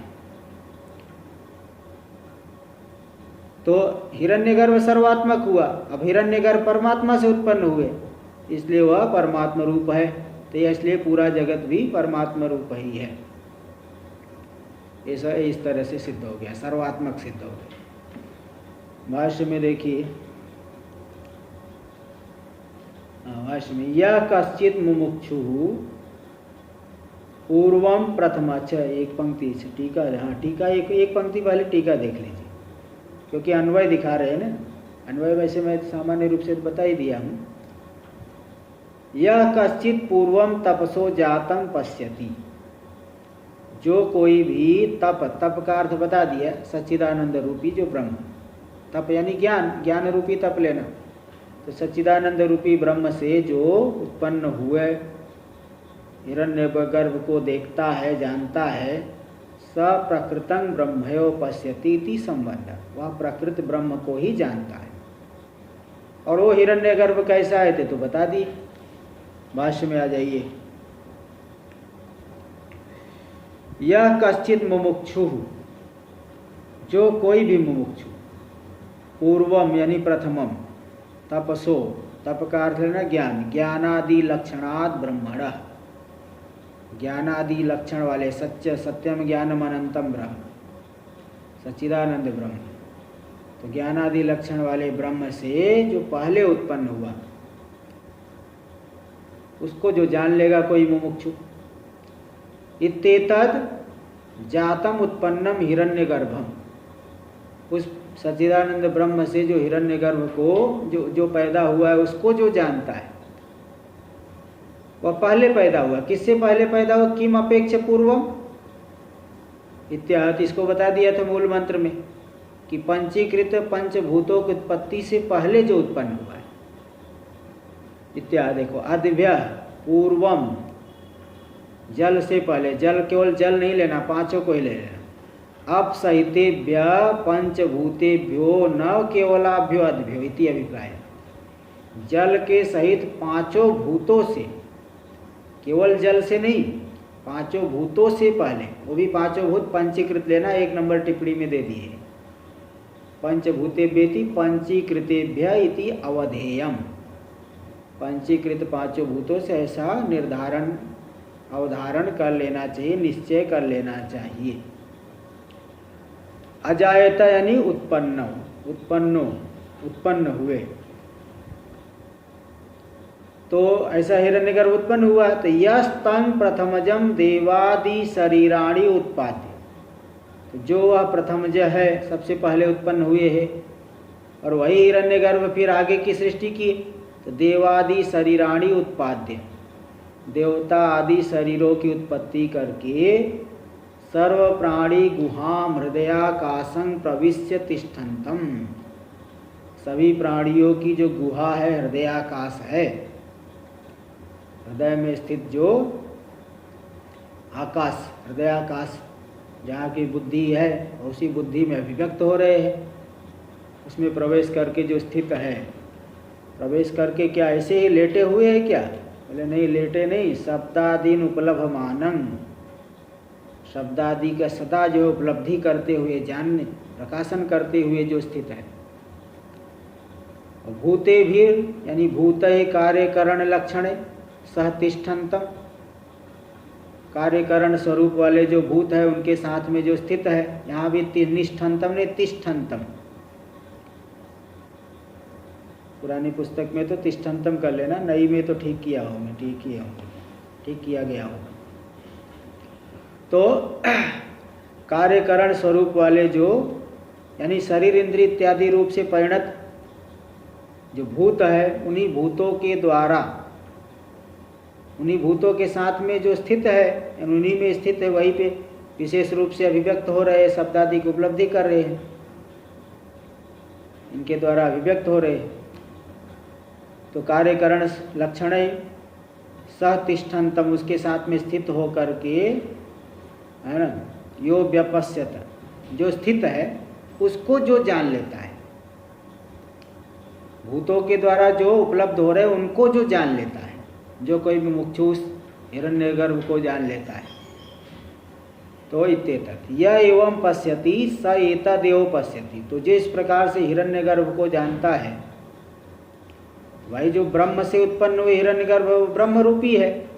तो हिरण्यगर्भ सर्वात्मक हुआ, अब हिरण्यगर्भ परमात्मा से उत्पन्न हुए, इसलिए वह परमात्मा रूप है। तो इसलिए पूरा जगत भी परमात्मा रूप ही है, ऐसा इस तरह से सिद्ध हो गया, सर्वात्मक सिद्ध हो गया। भाष्य में देखिए, भाष्य में यह कश्चित मुमुक्षु पूर्वम प्रथम, अच्छा एक पंक्ति से टीका, हाँ टीका एक पंक्ति पहले टीका देख लीजिए, क्योंकि अन्वय दिखा रहे हैं ना। अन्वय वैसे मैं सामान्य रूप से बता ही दिया हूँ। यह कश्चित पूर्वम तपसो जातम पश्यति, जो कोई भी तप का अर्थ बता दिया, सच्चिदानंद रूपी जो ब्रह्म, तप यानी ज्ञान रूपी तप लेना। तो सच्चिदानंद रूपी ब्रह्म से जो उत्पन्न हुए हिरण्यगर्भ को देखता है, जानता है, स प्रकृतं ब्रह्मयो पश्यति इति संबंध, वह प्रकृत ब्रह्म को ही जानता है। और वो हिरण्यगर्भ कैसा है तो बता दी, भाष्य में आ जाइए। यह कश्चित मुमुक्षु, जो कोई भी मुमुक्षु, पूर्वम यानी प्रथमम, तपसो, तप का अर्थ लेना ज्ञान, ज्ञानादि लक्षणात् ब्रह्मण, ज्ञानादि लक्षण वाले, सत्यम ज्ञानम अनंतम ब्रह्म, सच्चिदानंद ब्रह्म। तो ज्ञानादि लक्षण वाले ब्रह्म से जो पहले उत्पन्न हुआ, उसको जो जान लेगा कोई मुमुक्षु, इत्येतद् जातम उत्पन्नम हिरण्यगर्भम, उस सच्चिदानंद ब्रह्म से जो हिरण्यगर्भ को जो पैदा हुआ है, उसको जो जानता है, वह पहले पैदा हुआ। किससे पहले पैदा हुआ? किम अपेक्ष पूर्वम इत्यादि, इसको बता दिया था मूल मंत्र में कि पंचीकृत पंचभूतों की उत्पत्ति से पहले जो उत्पन्न हुआ है, इत्यादि। देखो, अद्भ्य पूर्वम, जल से पहले, जल केवल जल नहीं लेना, पांचों को ही ले लेना। अब सहितेभ्य पंचभूतेभ्यो न केवलाभ्यो अद्भ्यो इति अभिप्राय, जल के सहित पांचों भूतों से, केवल जल से नहीं, पांचों भूतों से पहले, वो भी पांचों भूत पंचीकृत लेना, एक नंबर टिप्पणी में दे दिए, पंचभूतेभ्येति पंचीकृतेभ्य इति अवधेयम, पंचीकृत पांचों भूतों से ऐसा अवधारण कर लेना चाहिए, निश्चय कर लेना चाहिए। अजायता यानी उत्पन्न हुए, तो ऐसा हिरण्यगर्भ उत्पन्न हुआ। तो यस्तं प्रथमजम देवादि शरीराणि उत्पाद्य, तो जो वह प्रथमज है, सबसे पहले उत्पन्न हुए हैं, और वही हिरण्यगर्भ फिर आगे की सृष्टि की। तो देवादि शरीराणि उत्पाद्य, देवता आदि शरीरों की उत्पत्ति करके सर्व प्राणी गुहाम हृदयाकाशं प्रविश्य तिष्ठन्तम, सभी प्राणियों की जो गुहा है, हृदयाकाश है, हृदय में स्थित जो आकाश, हृदयाकाश, जहाँ की बुद्धि है, उसी बुद्धि में अभिव्यक्त हो रहे हैं, उसमें प्रवेश करके जो स्थित है, प्रवेश करके क्या ऐसे ही लेटे हुए हैं क्या? बोले नहीं, लेटे नहीं, सप्ताह दिन उपलब्धमानं, शब्दादि का सदा जो उपलब्धि करते हुए, जानने प्रकाशन करते हुए जो स्थित है। भूते भी यानी भूते कार्यकरण लक्षण सह तिष्ठन्तम, कार्यकरण स्वरूप वाले जो भूत है उनके साथ में जो स्थित है। यहाँ भी निष्ठन्तम ने तिष्ठन्तम, पुरानी पुस्तक में तो तिष्ठन्तम कर लेना, नई में तो ठीक किया हो, मैं ठीक किया गया हो। तो कार्यकरण स्वरूप वाले जो यानी शरीर इंद्रिय इत्यादि रूप से परिणत जो भूत है, उन्हीं भूतों के द्वारा, उन्हीं भूतों के साथ में जो स्थित है, उन्हीं में स्थित है, वहीं पे विशेष रूप से अभिव्यक्त हो रहे, शब्दादि की उपलब्धि कर रहे हैं, इनके द्वारा अभिव्यक्त हो रहे। तो कार्यकरण लक्षण सह तिष्ठन्तम, उसके साथ में स्थित हो करके, है ना, यो व्यपश्यत, जो स्थित है उसको जो जान लेता है, भूतों के द्वारा जो उपलब्ध हो रहे उनको जो जान लेता है, जो कोई भी मुक्षुष हिरण्यगर्भ को जान लेता है। तो इत्येतत् यह एवं पश्यति स एतदेव पश्यति, तो जिस प्रकार से हिरण्यगर्भ को जानता है, भाई जो ब्रह्म से उत्पन्न हुए हिरण्यगर्भ ब्रह्म रूपी है,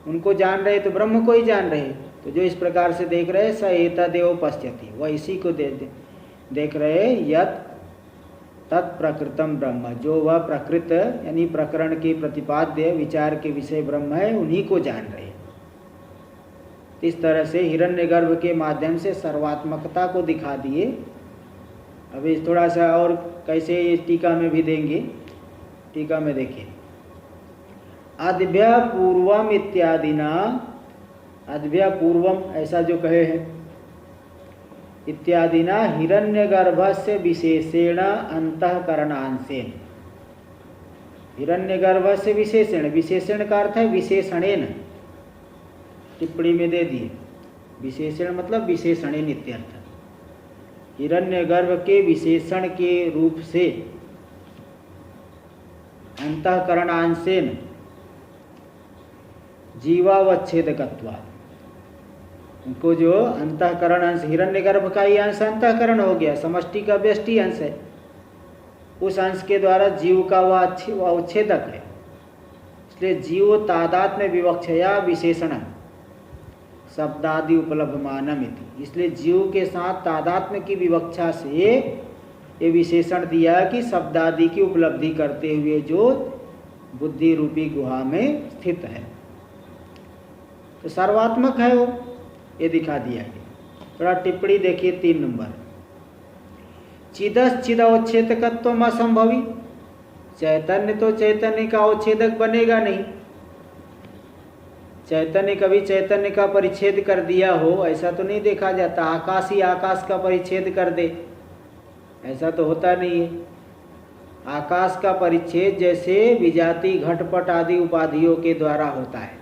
उनको जान रहे तो ब्रह्म को ही जान रहे। तो जो इस प्रकार से देख रहे स एतदेव पश्यति, वह इसी को देख रहे, यत् तत्प्रकृतम ब्रह्म, जो वह प्रकृत यानी प्रकरण के प्रतिपाद्य विचार के विषय ब्रह्म है, उन्हीं को जान रहे। इस तरह से हिरण्यगर्भ के माध्यम से सर्वात्मकता को दिखा दिए। अभी थोड़ा सा और कैसे ये टीका में भी देंगे, टीका में देखिए, अद्भ्य पूर्वम इत्यादिना, अद्भ्य पूर्वम ऐसा जो कहे हैं, इत्यादिना हिरण्यगर्भस्य विशेषेण अंतःकरणांशेन, हिरण्यगर्भस्य विशेषण, विशेषण का अर्थ है विशेषणेन, टिप्पणी में दे दिए, विशेषण मतलब विशेषणेन इत्यर्थ। हिरण्यगर्भ के विशेषण के रूप से अंतःकरणांशेन जीवावच्छेदकत्वात्, उनको जो अंतःकरण अंश, हिरण्यगर्भ का ही अंश अंतःकरण हो गया, समष्टि का व्यष्टि अंश है, उस अंश के द्वारा जीव का वह उच्छेदक है। इसलिए जीव तादात्म्य विवक्षया विशेषण शब्दादि उपलब्धमानम इति, इसलिए जीव के साथ तादात्म्य की विवक्षा से ये विशेषण दिया कि शब्दादि की उपलब्धि करते हुए जो बुद्धि रूपी गुहा में स्थित है, तो सर्वात्मक है वो, ये दिखा दिया गया। थोड़ा टिप्पणी देखिए 3 नंबर, चिदश्चिदवच्छेदकत्वम असंभवी, चैतन्य तो चैतन्य का अवच्छेदक बनेगा नहीं, चैतन्य कभी चैतन्य का परिच्छेद कर दिया हो ऐसा तो नहीं देखा जाता, आकाश ही आकाश का परिच्छेद कर दे ऐसा तो होता नहीं है। आकाश का परिच्छेद जैसे विजाति घटपट आदि उपाधियों के द्वारा होता है,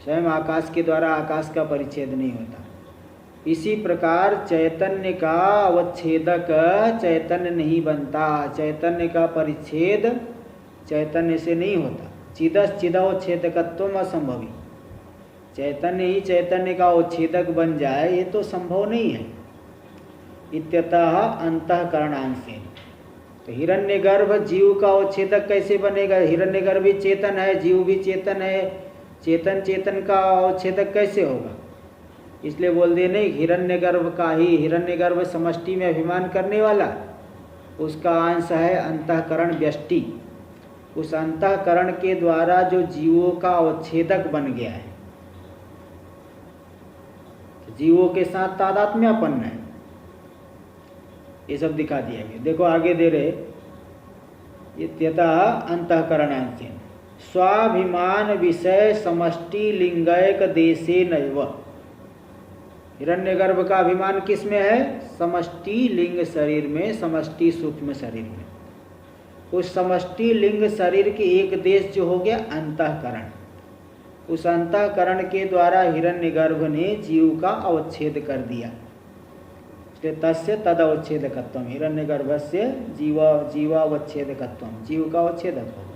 स्वयं आकाश के द्वारा आकाश का परिच्छेद नहीं होता। इसी प्रकार चैतन्य का अवच्छेदक चैतन्य नहीं बनता, चैतन्य का परिच्छेद चैतन्य से नहीं होता। चिदश्चिदवच्छेदकत्वम असंभवी, चैतन्य ही चैतन्य का अवच्छेदक बन जाए ये तो संभव नहीं है। इत्यतः अंतःकरणांशेन, तो हिरण्यगर्भ जीव का अवच्छेदक कैसे बनेगा? हिरण्यगर्भ भी चेतन है, जीव भी चेतन है, चेतन चेतन का अवच्छेदक कैसे होगा? इसलिए बोल दिए नहीं, हिरण्यगर्भ का ही, हिरण्यगर्भ समष्टि में अभिमान करने वाला, उसका अंश है अंतःकरण व्यष्टि, उस अंतःकरण के द्वारा जो जीवों का अवच्छेदक बन गया है, जीवों के साथ तादात्म्यपन्न है, ये सब दिखा दिया गया। देखो आगे दे रहे, इत्यतः अंतःकरणांशेन स्वाभिमान विषय समष्टि लिंगैक देशे नैव, हिरण्यगर्भ का अभिमान किस में है? समष्टि लिंग शरीर में, समष्टि सूक्ष्म शरीर में। उस समष्टि लिंग शरीर के एक देश जो हो गया अंतःकरण, उस अंतःकरण के द्वारा हिरण्यगर्भ ने जीव का अवच्छेद कर दिया। इसलिए तस्य तदवच्छेदकत्वम, हिरण्यगर्भस्य जीवावच्छेदकत्वम, जीव का अवच्छेदक होगा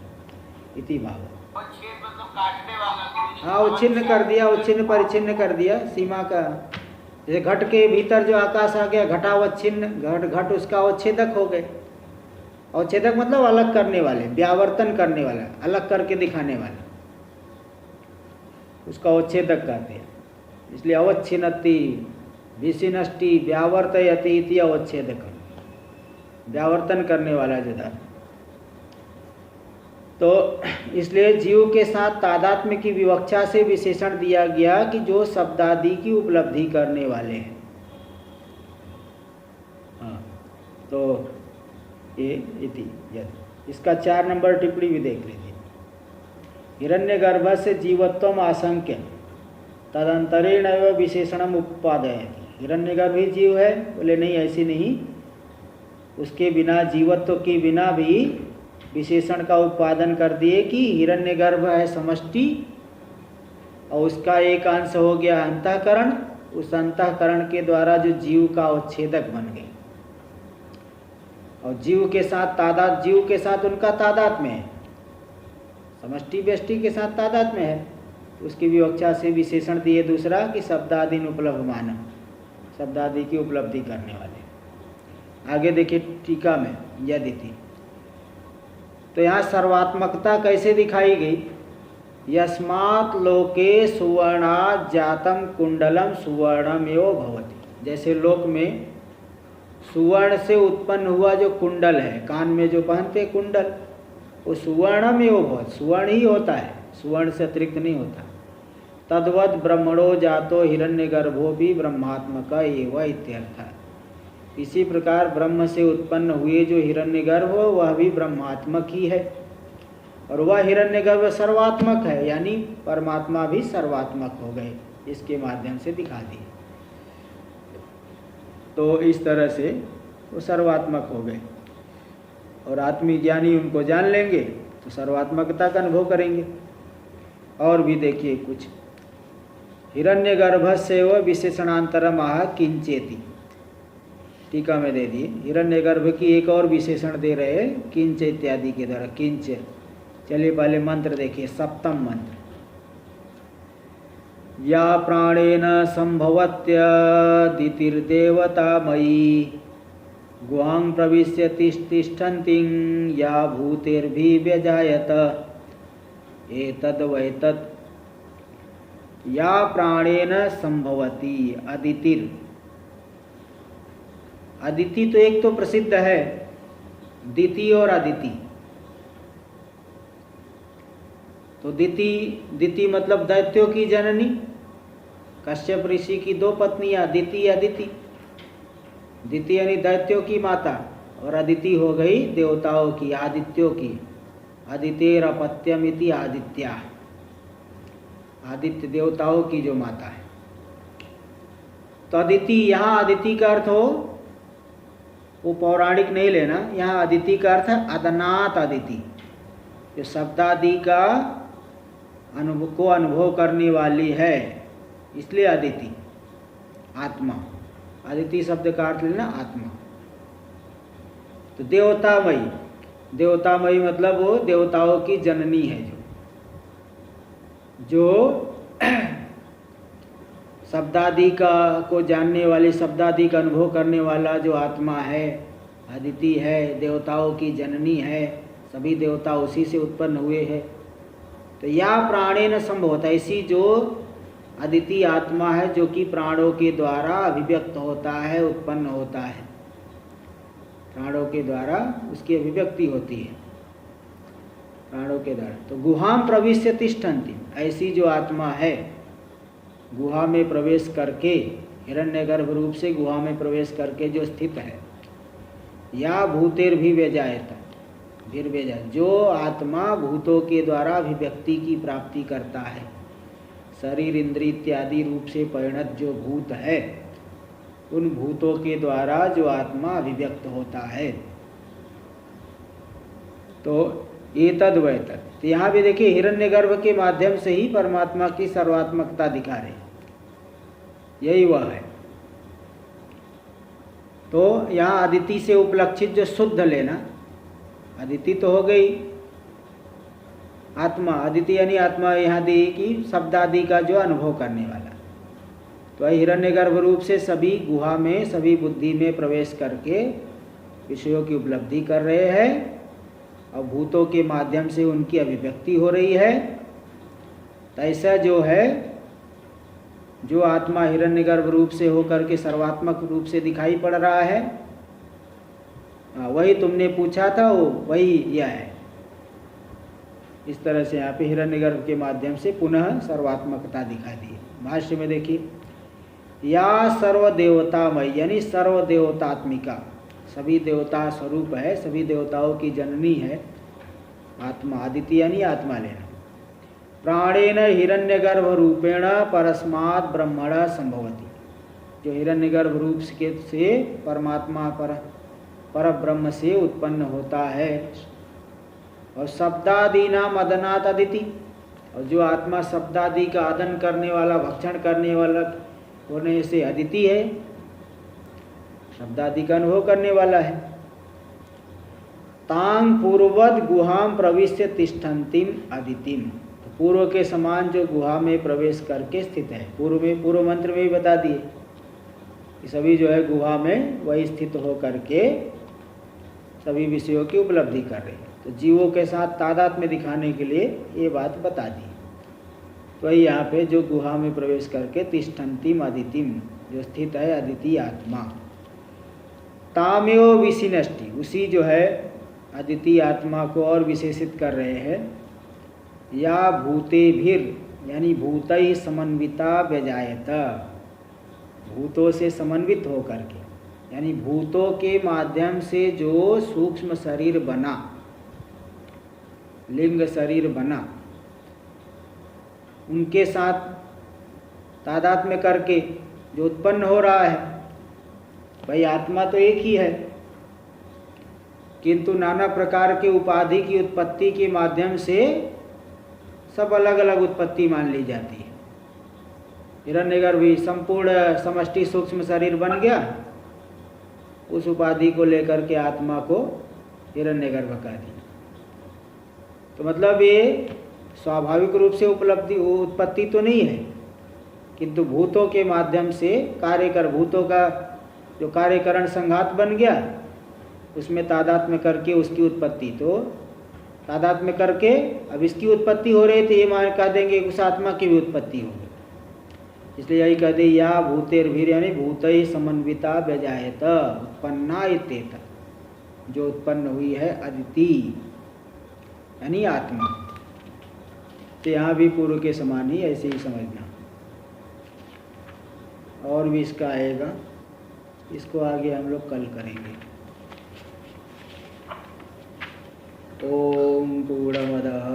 इति भाव। अवच्छेद मतलब काटने वाला, हाँ, उच्छिन्न कर दिया, उच्छिन्न परिच्छिन्न कर दिया सीमा का। जैसे घट के भीतर जो आकाश आ गया, घटावच्छिन्न, घट घट उसका अवच्छेदक हो गए। अवच्छेदक मतलब अलग करने वाले, व्यावर्तन करने वाला, अलग करके दिखाने वाला, उसका अवच्छेदक कहते हैं। इसलिए अवच्छिन्नति विशिनष्टि व्यावर्तयति इति अवच्छेदक, व्यावर्तन करने वाला जो था। तो इसलिए जीव के साथ तादात्म्य की विवक्षा से विशेषण दिया गया कि जो शब्दादि की उपलब्धि करने वाले हैं। हाँ, तो ये इति यदि, इसका 4 नंबर टिप्पणी भी देख लीजिए। हिरण्यगर्भ से जीवत्वम आशंक्य तदंतरेण एवं विशेषणम उत्पादयति। हिरण्यगर्भ ही जीव है, बोले नहीं, ऐसी नहीं, उसके बिना, जीवत्व के बिना भी विशेषण का उत्पादन कर दिए कि हिरण्यगर्भ है समष्टि और उसका एक अंश हो गया अंतःकरण, उस अंतःकरण के द्वारा जो जीव का अवच्छेदक बन गए और जीव के साथ उनका तादात्म्य है, समष्टि व्यष्टि के साथ तादात्म्य है। उसकी विवक्षा से विशेषण दिए दूसरा कि शब्दादि उपलब्ध मानव, शब्दादि की उपलब्धि करने वाले। आगे देखिए टीका में यदि थी, तो यहाँ सर्वात्मकता कैसे दिखाई गई। यस्मात् लोके सुवर्णा जातम कुंडलम सुवर्णमेव भवति। जैसे लोक में सुवर्ण से उत्पन्न हुआ जो कुंडल है, कान में जो पहनते कुंडल, वो सुवर्णमेव भवति, सुवर्ण ही होता है, सुवर्ण से अतिरिक्त नहीं होता। तद्वत् ब्रह्मणो जातो हिरण्यगर्भो भी ब्रह्मात्मक एव इत्यर्थ। इसी प्रकार ब्रह्म से उत्पन्न हुए जो हिरण्यगर्भ हो वह भी ब्रह्मात्मक ही है, और वह हिरण्यगर्भ सर्वात्मक है, यानी परमात्मा भी सर्वात्मक हो गए, इसके माध्यम से दिखा दिए। तो इस तरह से वो सर्वात्मक हो गए, और आत्मज्ञानी उनको जान लेंगे तो सर्वात्मकता का अनुभव करेंगे। और भी देखिए कुछ, हिरण्यगर्भ से वह विशेषणांतरम आह किंचेति, टीका में दे दिए। हिरण्यगर्भ की एक और विशेषण दे रहे हैं किंच इत्यादि के द्वारा। किंच, चलिए पहले मंत्र देखिए, सप्तम मंत्र। या प्राणेन संभवत्यदितिर्देवतामयी गुहां प्रविश्य तिष्ठन्तिं या भूतेर्भिव्यजायत एतद्वैतत्। या प्राणेन संभवति, अदितिर, अदिति तो एक तो प्रसिद्ध है, दिति और अदिति। तो दिति मतलब दैत्यों की जननी, कश्यप ऋषि की 2 पत्नियां दिति अदिति। दिति यानी दैत्यों की माता, और अदिति हो गई देवताओं की, आदित्यों की। अदितेर अपत्यमिति आदित्या, आदित्य देवताओं की जो माता है। तो अदिति, यहाँ अदिति का अर्थ हो वो पौराणिक नहीं लेना, यहाँ अदिति का अर्थ है अदनात अदिति, जो शब्दादि का अनुभव करने वाली है, इसलिए अदिति, आत्मा। अदिति शब्द का अर्थ लेना आत्मा। तो देवतामयी, देवतामयी मतलब वो देवताओं की जननी है, जो शब्दादि का को जानने वाली, शब्दादि का अनुभव करने वाला जो आत्मा है, अदिति है, देवताओं की जननी है, सभी देवता उसी से उत्पन्न हुए हैं। तो या प्राणेन संभवता, ऐसी जो अदिति आत्मा है जो कि प्राणों के द्वारा अभिव्यक्त होता है, उत्पन्न होता है, प्राणों के द्वारा उसकी अभिव्यक्ति होती है, प्राणों के द्वारा। तो गुहां प्रविश्य तिष्ठन्ति, ऐसी जो आत्मा है गुहा में प्रवेश करके, हिरण्यगर्भ रूप से गुहा में प्रवेश करके जो स्थित है। या भूतेर्भिव्यजायत, जो आत्मा भूतों के द्वारा अभिव्यक्ति की प्राप्ति करता है, शरीर इंद्रिय इत्यादि रूप से परिणत जो भूत है, उन भूतों के द्वारा जो आत्मा अभिव्यक्त होता है। तो एतद्वैतत्, तो यहाँ भी देखिए हिरण्यगर्भ के माध्यम से ही परमात्मा की सर्वात्मकता दिखा रहे, यही वह है। तो यहाँ अदिति से उपलक्षित जो शुद्ध लेना, अदिति तो हो गई, आत्मा, अदिति यानी आत्मा यहाँ दी कि शब्द आदि का जो अनुभव करने वाला। तो हिरण्यगर्भ रूप से सभी गुहा में, सभी बुद्धि में प्रवेश करके विषयों की उपलब्धि कर रहे हैं और भूतों के माध्यम से उनकी अभिव्यक्ति हो रही है। तो ऐसा जो है, जो आत्मा हिरण्यगर्भ रूप से होकर के सर्वात्मक रूप से दिखाई पड़ रहा है, वही तुमने पूछा था, वो वही यह है। इस तरह से यहाँ पे हिरण्यगर्भ के माध्यम से पुनः सर्वात्मकता दिखा दी। भाष्य में देखिए, या सर्वदेवतामय यानी सर्वदेवतात्मिका, सभी देवता स्वरूप है, सभी देवताओं की जननी है आत्मा, आदिति यानी आत्मा लेना। प्राणेन हिरण्यगर्भ रूपेण परस्मात् ब्रह्मण संभवति, जो हिरण्यगर्भ रूप से परमात्मा पर ब्रह्म से उत्पन्न होता है। और शब्दादि नाम अदनात् अदिति, और जो आत्मा शब्दादि का आदन करने वाला, भक्षण करने वाला होने से अदिति है, शब्दादि का अनुभव करने वाला है। तांग पूर्ववद गुहाम प्रविश्य तिष्ठन्तिम अदितिम, तो पूर्व के समान जो गुहा में प्रवेश करके स्थित है। पूर्व मंत्र में भी बता दिए कि सभी जो है गुहा में वही स्थित हो करके सभी विषयों की उपलब्धि कर रहे हैं। तो जीवों के साथ तादात्म्य दिखाने के लिए ये बात बता दी। तो यहाँ पे जो गुहा में प्रवेश करके तिष्ठन्तिम अदितिम, जो स्थित है अदिति आत्मा। ताम्यो विशिनष्टि, उसी जो है अदिति आत्मा को और विशेषित कर रहे हैं। या भूतेभिर यानी भूतै समन्विता व्यजायत, भूतों से समन्वित हो करके, यानी भूतों के माध्यम से जो सूक्ष्म शरीर बना, लिंग शरीर बना, उनके साथ तादात्म्य करके जो उत्पन्न हो रहा है। भाई आत्मा तो एक ही है, किंतु नाना प्रकार के उपाधि की उत्पत्ति के माध्यम से सब अलग अलग उत्पत्ति मान ली जाती है। हिरण्यगर्भ भी संपूर्ण समष्टि सूक्ष्म शरीर बन गया, उस उपाधि को लेकर के आत्मा को हिरण्यगर्भ कह दिया। तो मतलब ये स्वाभाविक रूप से उत्पत्ति तो नहीं है, किंतु भूतों के माध्यम से भूतों का जो कार्यकरण संघात बन गया, उसमें तादात्म्य करके उसकी उत्पत्ति, तो तादात्म्य करके अब इसकी उत्पत्ति हो रही थी, ये मान कह देंगे उस आत्मा की भी उत्पत्ति हो गई। इसलिए यही कह दे, या भूतेर्भिर यानी भूतै समन्विता व्यजायत उत्पन्ना इत्येत, जो उत्पन्न हुई है अदिति यानी आत्मा। तो यहाँ भी पूर्व के समान ही ऐसे ही समझना। और भी इसका आएगा, इसको आगे हम लोग कल करेंगे। ओम पूर्णमदः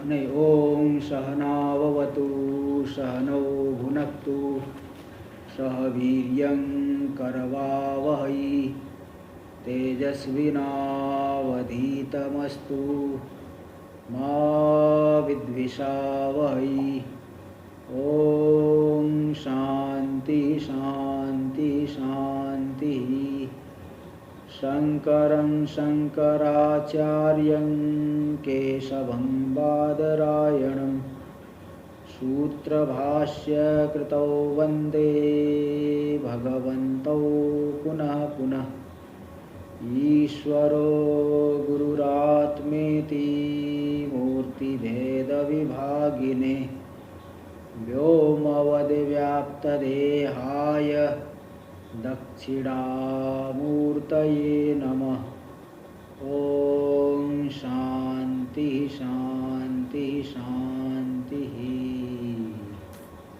नहीं ओम सहनाववतु सहनौ भुनक्तु सह वीर्यं करवावहै तेजस्विनावधीतमस्तु मा विद्विषावहै। ओम शांति शांति शांति। शंकरं शंकराचार्यं केशवं बादरायणं सूत्रभाष्य कृतौ वन्दे भगवन्तौ पुनः पुनः। ईश्वरो गुरुरात्मेति मूर्तिभेदविभागिने व्योमवद्व्याप्तदेहाय दक्षिणामूर्तये नमः। ओम शांति शांति शांति।